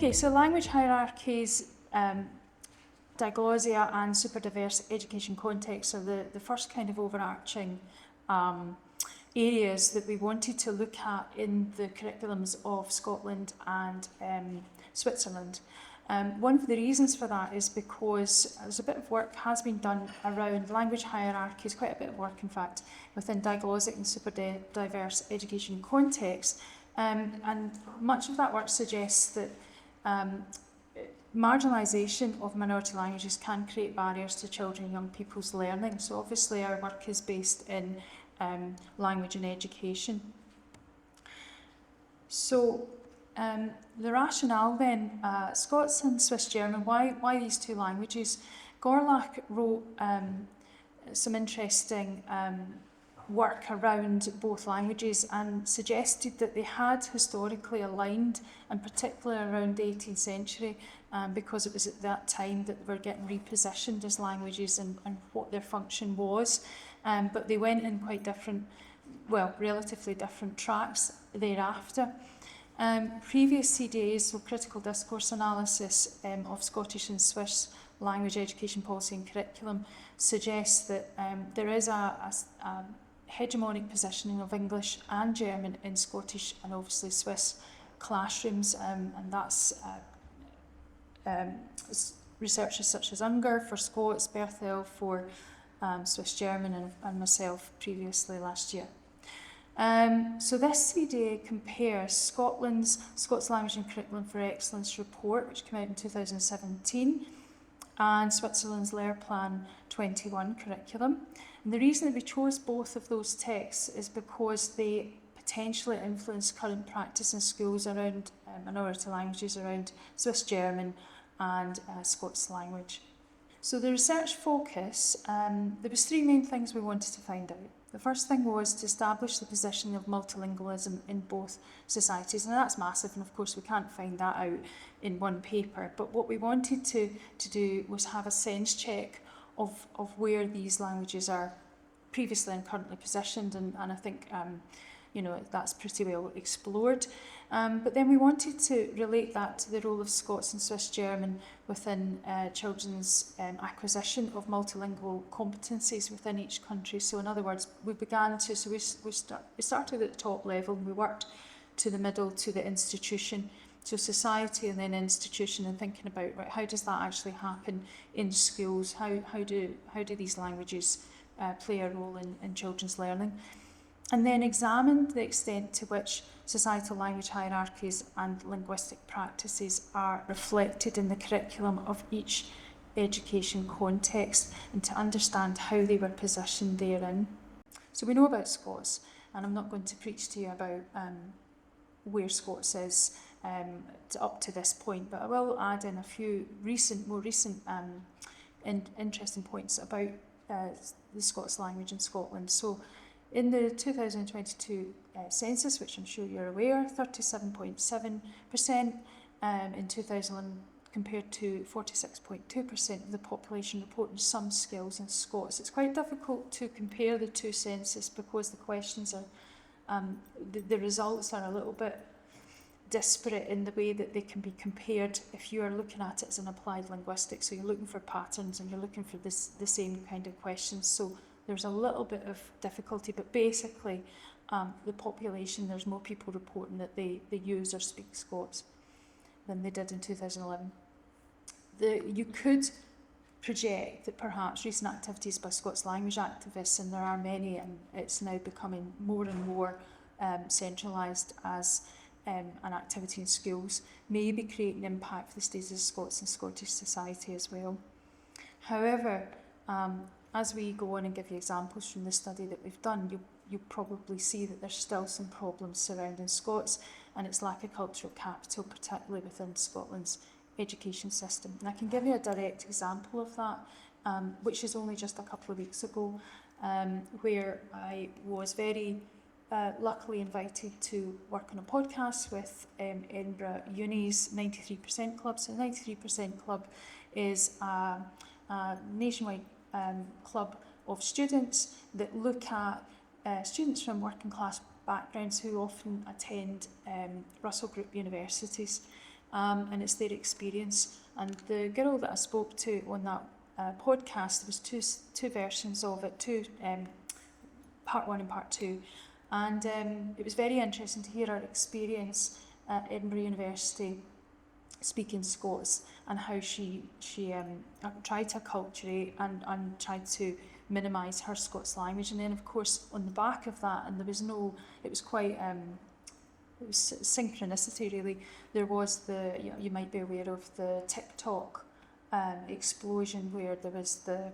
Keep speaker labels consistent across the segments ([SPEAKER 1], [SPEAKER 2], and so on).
[SPEAKER 1] Okay, so language hierarchies, diglossia and super diverse education contexts are the first kind of overarching areas that we wanted to look at in the curriculums of Scotland and Switzerland. One of the reasons for that is because there's a bit of work has been done around language hierarchies, quite a bit of work in fact, within diglossic and super diverse education contexts. And much of that work suggests that marginalisation of minority languages can create barriers to children and young people's learning. So obviously our work is based in language and education. So the rationale then, Scots and Swiss German, why these two languages? Gorlach wrote some interesting work around both languages and suggested that they had historically aligned, and particularly around the 18th century, because it was at that time that they were getting repositioned as languages and what their function was. But they went in quite different, well, relatively different tracks thereafter. Previous CDAs, so critical discourse analysis of Scottish and Swiss language education policy and curriculum, suggests that there is a hegemonic positioning of English and German in Scottish and obviously Swiss classrooms, and that's researchers such as Unger for Scots, Berthel for Swiss German, and myself previously last year. So this CDA compares Scots Language and Curriculum for Excellence report, which came out in 2017, and Switzerland's Lehrplan 21 curriculum. And the reason that we chose both of those texts is because they potentially influence current practice in schools around minority languages, around Swiss German and Scots language. So the research focus, there was three main things we wanted to find out. The first thing was to establish the positioning of multilingualism in both societies, and that's massive, and of course we can't find that out in one paper, but what we wanted to do was have a sense check of where these languages are previously and currently positioned, and I think you know, that's pretty well explored. But then we wanted to relate that to the role of Scots and Swiss German within children's acquisition of multilingual competencies within each country. So in other words, we started at the top level and we worked to the middle, to the institution, to society and then institution, and thinking about, right, how does that actually happen in schools? How do these languages play a role in children's learning? And then examined the extent to which societal language hierarchies and linguistic practices are reflected in the curriculum of each education context, and to understand how they were positioned therein. So we know about Scots, and I'm not going to preach to you about where Scots is up to this point, but I will add in a few more recent interesting points about the Scots language in Scotland. So in the 2022 census, which I'm sure you're aware, 37.7% in 2000 compared to 46.2% of the population reporting some skills in Scots. It's quite difficult to compare the two census because the questions are, the results are a little bit disparate in the way that they can be compared if you are looking at it as an applied linguistics. So you're looking for patterns and you're looking for the same kind of questions. So there's a little bit of difficulty, but basically the population, there's more people reporting that they use or speak Scots than they did in 2011. You could project that perhaps recent activities by Scots language activists, and there are many, and it's now becoming more and more centralised as an activity in schools, may be creating impact for the status of Scots and Scottish society as well. However, as we go on and give you examples from the study that we've done, you'll probably see that there's still some problems surrounding Scots and its lack of cultural capital, particularly within Scotland's education system. And I can give you a direct example of that, which is only just a couple of weeks ago, where I was very luckily invited to work on a podcast with Edinburgh Uni's 93% Club. So 93% Club is a nationwide club of students that look at students from working class backgrounds who often attend Russell Group universities. and it's their experience. And the girl that I spoke to on that podcast, there was two versions of it, part one and part two, and it was very interesting to hear her experience at Edinburgh University speaking Scots, and how she tried to acculturate and tried to minimise her Scots language. And then of course on the back of that, and it was quite it was synchronicity really. There was you might be aware of the TikTok explosion, where there was the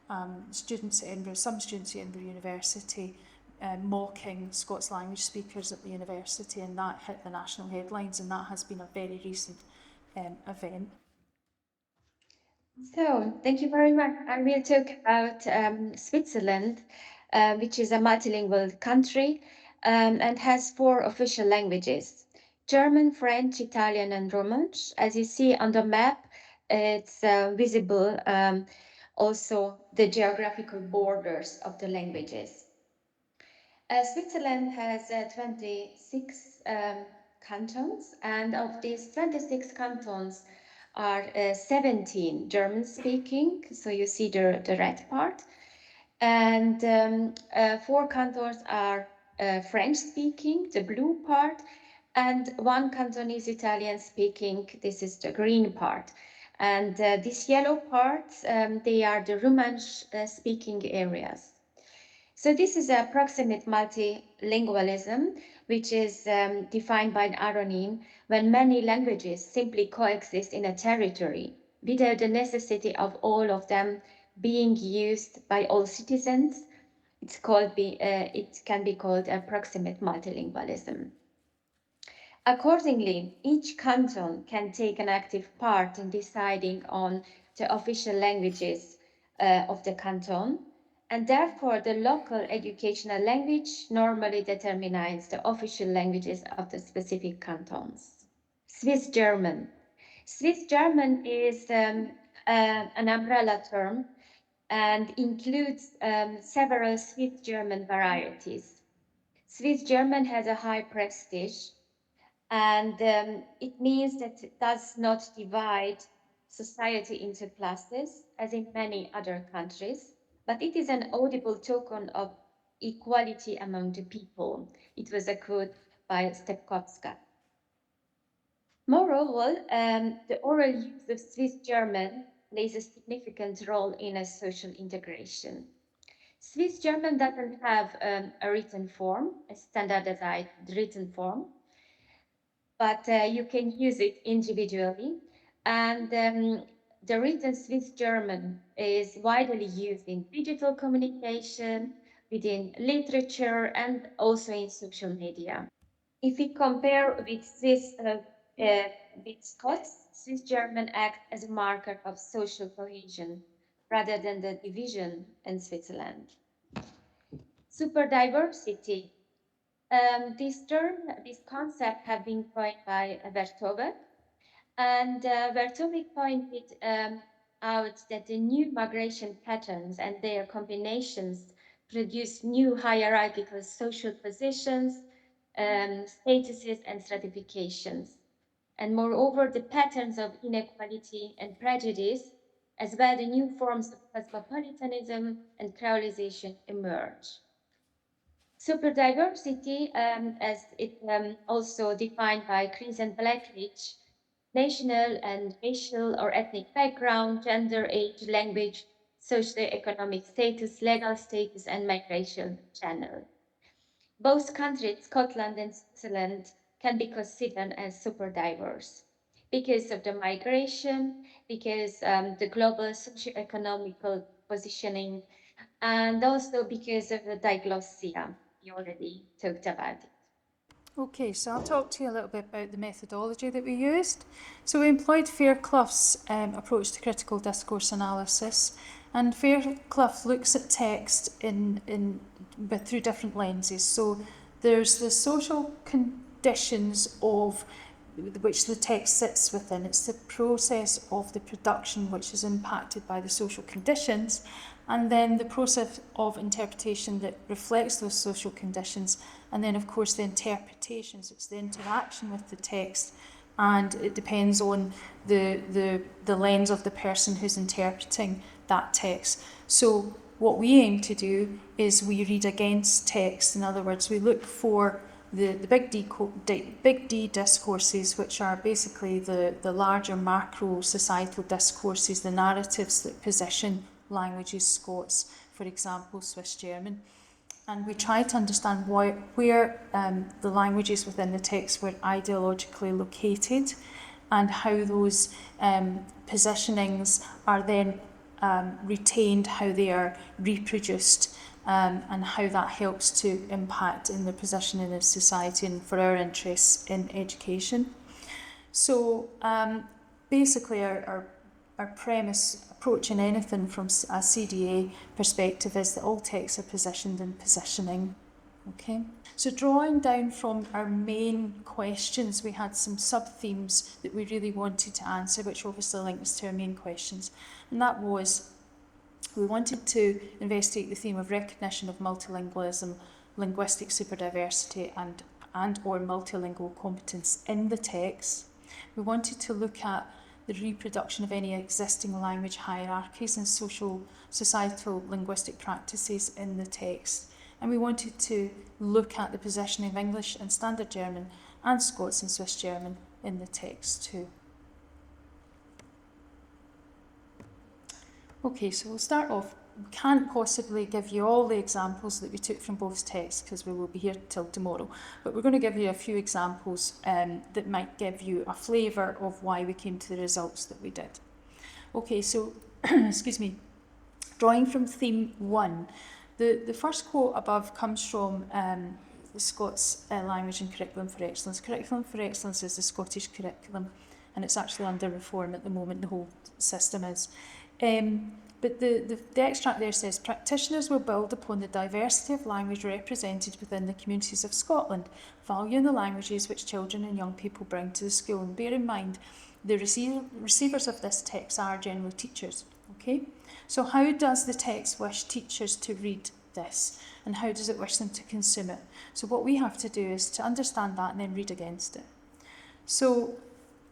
[SPEAKER 1] some students at Edinburgh University mocking Scots language speakers at the university, and that hit the national headlines, and that has been a very recent event.
[SPEAKER 2] So, thank you very much. I will talk about Switzerland, which is a multilingual country and has 4 official languages: German, French, Italian, and Romansh. As you see on the map, it's visible also the geographical borders of the languages. Switzerland has 26 cantons, and of these 26 cantons are 17 German speaking, so you see the red part, and 4 cantons are French speaking, the blue part, and 1 canton is Italian speaking, this is the green part. And these yellow parts, they are the Romansh speaking areas. So this is a proximate multilingualism, which is defined by Aronin when many languages simply coexist in a territory without the necessity of all of them being used by all citizens. It can be called a proximate multilingualism. Accordingly, each canton can take an active part in deciding on the official languages of the canton, and therefore the local educational language normally determines the official languages of the specific cantons. Swiss German. Swiss German is an umbrella term and includes several Swiss German varieties. Swiss German has a high prestige, and it means that it does not divide society into classes, as in many other countries, but it is an audible token of equality among the people. It was a quote by Stepkowska. Moreover, the oral use of Swiss German plays a significant role in a social integration. Swiss German doesn't have a written form, a standardized written form, but you can use it individually. And the written Swiss German is widely used in digital communication, within literature, and also in social media. If we compare with Scots, Swiss German acts as a marker of social cohesion rather than the division in Switzerland. Superdiversity. This concept have been coined by Vertove, and Vertove pointed out that the new migration patterns and their combinations produce new hierarchical social positions, statuses, and stratifications. And moreover, the patterns of inequality and prejudice, as well the new forms of cosmopolitanism and crowdization emerge. Superdiversity, as it also defined by Chris and Blackridge, national and racial or ethnic background, gender, age, language, socio-economic status, legal status, and migration channel. Both countries, Scotland and Switzerland, can be considered as super diverse because of the migration, because the global socio-economical positioning, and also because of the diglossia. You already talked about it.
[SPEAKER 1] Okay, so I'll talk to you a little bit about the methodology that we used. So we employed Fairclough's approach to critical discourse analysis, and Fairclough looks at text through different lenses. So there's the social conditions of which the text sits within. It's the process of the production which is impacted by the social conditions, and then the process of interpretation that reflects those social conditions, and then of course the interpretations. It's the interaction with the text and it depends on the lens of the person who's interpreting that text. So what we aim to do is we read against text. In other words, we look for the big D discourses, which are basically the larger macro societal discourses, the narratives that position languages, Scots, for example, Swiss German. And we try to understand where the languages within the text were ideologically located, and how those positionings are then retained, how they are reproduced, and how that helps to impact in the positioning of society and for our interests in education. So basically our premise approaching anything from a CDA perspective is that all texts are positioned in positioning. Okay. So drawing down from our main questions, we had some sub-themes that we really wanted to answer, which obviously links to our main questions. And that was, we wanted to investigate the theme of recognition of multilingualism, linguistic superdiversity and or multilingual competence in the text. We wanted to look at the reproduction of any existing language hierarchies and societal linguistic practices in the text. And we wanted to look at the positioning of English and Standard German and Scots and Swiss German in the text too. Okay, so we'll start off. We can't possibly give you all the examples that we took from both texts because we will be here till tomorrow, but we're going to give you a few examples that might give you a flavour of why we came to the results that we did. Okay, so, excuse me, drawing from theme 1, the first quote above comes from the Scots Language and Curriculum for Excellence. Curriculum for Excellence is the Scottish curriculum, and it's actually under reform at the moment, the whole system is. But the extract there says, practitioners will build upon the diversity of language represented within the communities of Scotland, valuing the languages which children and young people bring to the school. And bear in mind, the receivers of this text are generally teachers. Okay, so how does the text wish teachers to read this, and how does it wish them to consume it? So what we have to do is to understand that and then read against it. So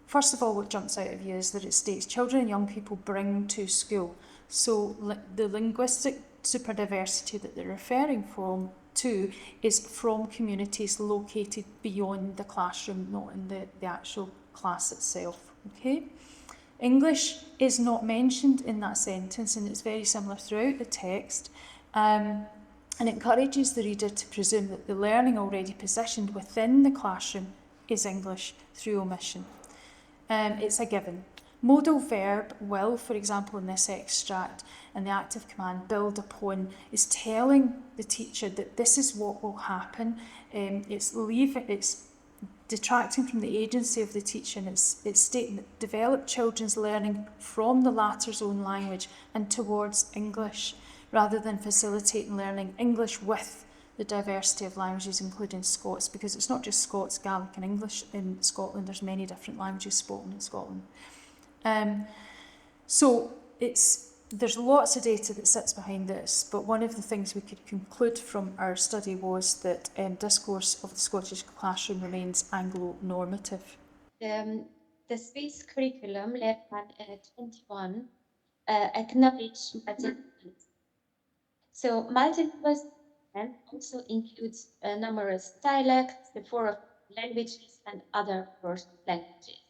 [SPEAKER 1] first of all, what jumps out of you is that it states children and young people bring to school. So the linguistic superdiversity that they're referring to is from communities located beyond the classroom, not in the actual class itself. Okay. English is not mentioned in that sentence, and it's very similar throughout the text, and encourages the reader to presume that the learning already positioned within the classroom is English through omission. It's a given. Modal verb will, for example, in this extract, and the active command build upon, is telling the teacher that this is what will happen. It's detracting from the agency of the teacher, and it's stating that develop children's learning from the latter's own language and towards English, rather than facilitating learning English with the diversity of languages, including Scots, because it's not just Scots, Gaelic and English in Scotland, there's many different languages spoken in Scotland. So there's lots of data that sits behind this, but one of the things we could conclude from our study was that discourse of the Scottish classroom remains Anglo-normative.
[SPEAKER 2] The Swiss curriculum, led by 21, acknowledged multilingualism. So multilingualism also includes numerous dialects, the 4 languages, and other first languages.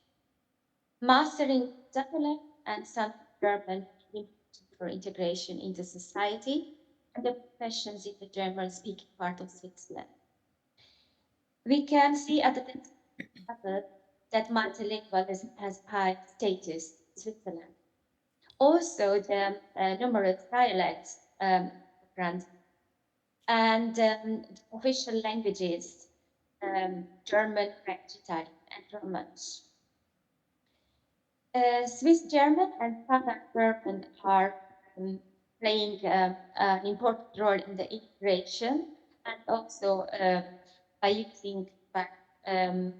[SPEAKER 2] Mastering dialect and some German is important for integration into society and the professions in the German-speaking part of Switzerland. We can see at the level that multilingualism has high status in Switzerland. Also, the numerous dialects and official languages, German, French, Italian, and Romansh. Swiss German and Standard German are playing an important role in the integration, and also by using in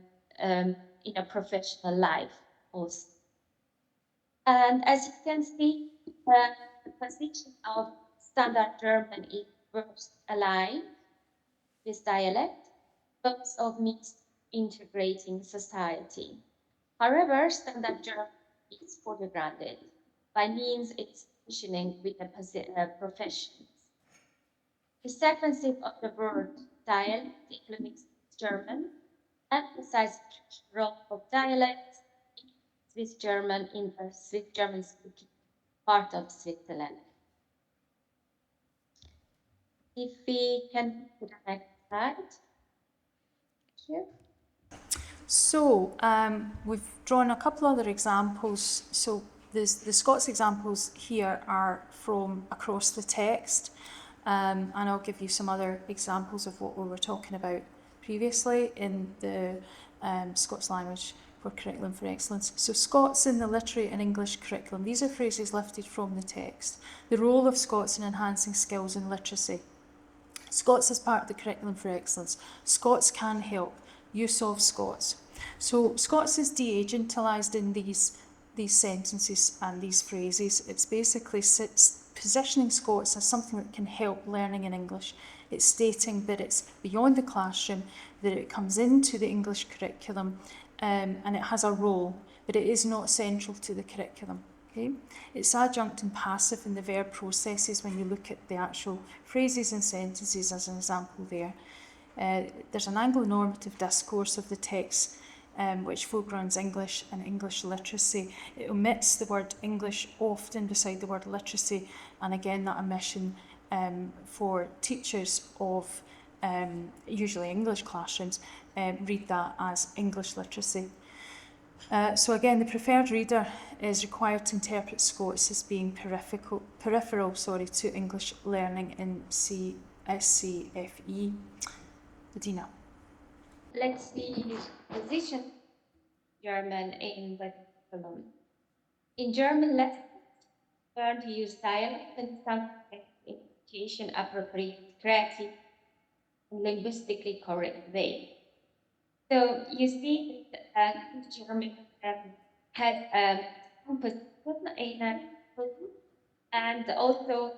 [SPEAKER 2] a professional life also. And as you can see, the position of Standard German is first aligned with dialect, but of mixed integrating society. However, standard German is fully grounded by means its positioning with the professions. The sequencing of the word dialect, including German, emphasizes the role of dialect in Swiss German in the Swiss German speaking part of Switzerland. If we can go to the next slide. Here.
[SPEAKER 1] So we've drawn a couple other examples. So the Scots examples here are from across the text, and I'll give you some other examples of what we were talking about previously in the Scots language for curriculum for excellence. So Scots in the literary and English curriculum. These are phrases lifted from the text. The role of Scots in enhancing skills in literacy. Scots as part of the curriculum for excellence. Scots can help. Use of Scots. So Scots is de-agentalised in these sentences and these phrases. It's basically positioning Scots as something that can help learning in English. It's stating that it's beyond the classroom, that it comes into the English curriculum, and it has a role, but it is not central to the curriculum. Okay? It's adjunct and passive in the verb processes when you look at the actual phrases and sentences as an example there. There's an Anglo-normative discourse of the text which foregrounds English and English literacy. It omits the word English often beside the word literacy, and again that omission for teachers of usually English classrooms read that as English literacy. So again, the preferred reader is required to interpret Scots as being peripheral to English learning in SCFE. Edina.
[SPEAKER 2] Let's see position German in the curriculum. In German lessons, learn to use dialect and some education appropriate, creative, and linguistically correct way. So you see that German has composition and also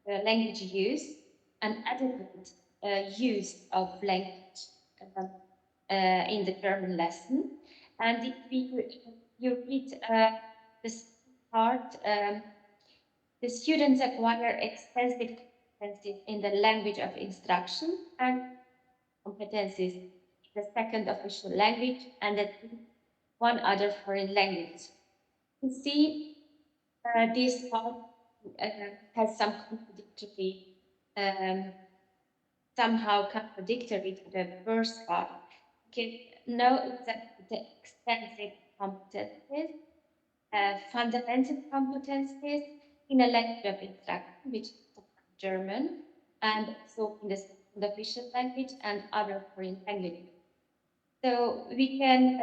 [SPEAKER 2] language use and adequate use of language in the German lesson. And if you read this part, the students acquire extensive competencies in the language of instruction and competencies in the second official language and one other foreign language. You see, this part has some somehow contradictory to the first part. You can know that the extensive competencies, fundamental competencies in a language of instruction, which is German, and also in the official language and other foreign languages. So we can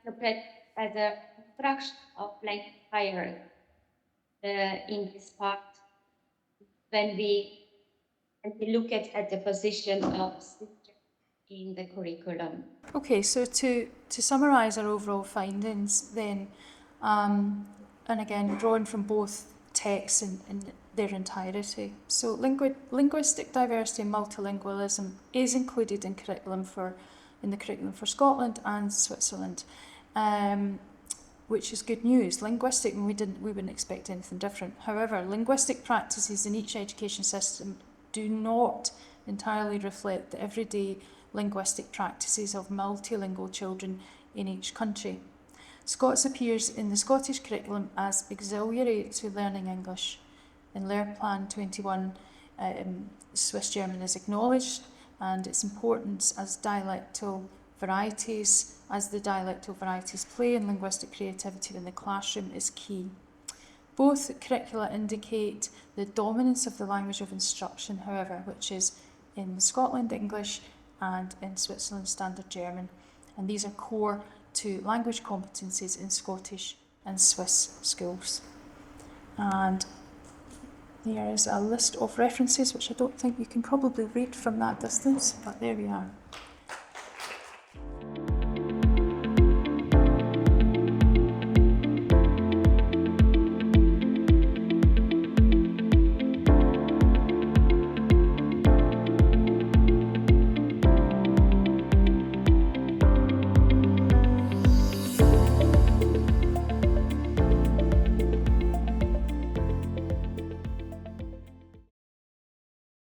[SPEAKER 2] interpret as a construction of language hierarchy in this part when we look at the position of in the curriculum.
[SPEAKER 1] Okay, so to summarise our overall findings then, and again drawn from both texts in their entirety. So linguistic diversity and multilingualism is included in the curriculum for Scotland and Switzerland, which is good news. Linguistic, we wouldn't expect anything different. However, linguistic practices in each education system do not entirely reflect the everyday linguistic practices of multilingual children in each country. Scots appears in the Scottish curriculum as auxiliary to learning English. In Lehrplan 21, Swiss German is acknowledged, and its importance as the dialectal varieties play in linguistic creativity in the classroom is key. Both curricula indicate the dominance of the language of instruction, however, which is in Scotland English and in Switzerland Standard German, and these are core to language competencies in Scottish and Swiss schools. And there is a list of references which I don't think you can probably read from that distance, but there we are.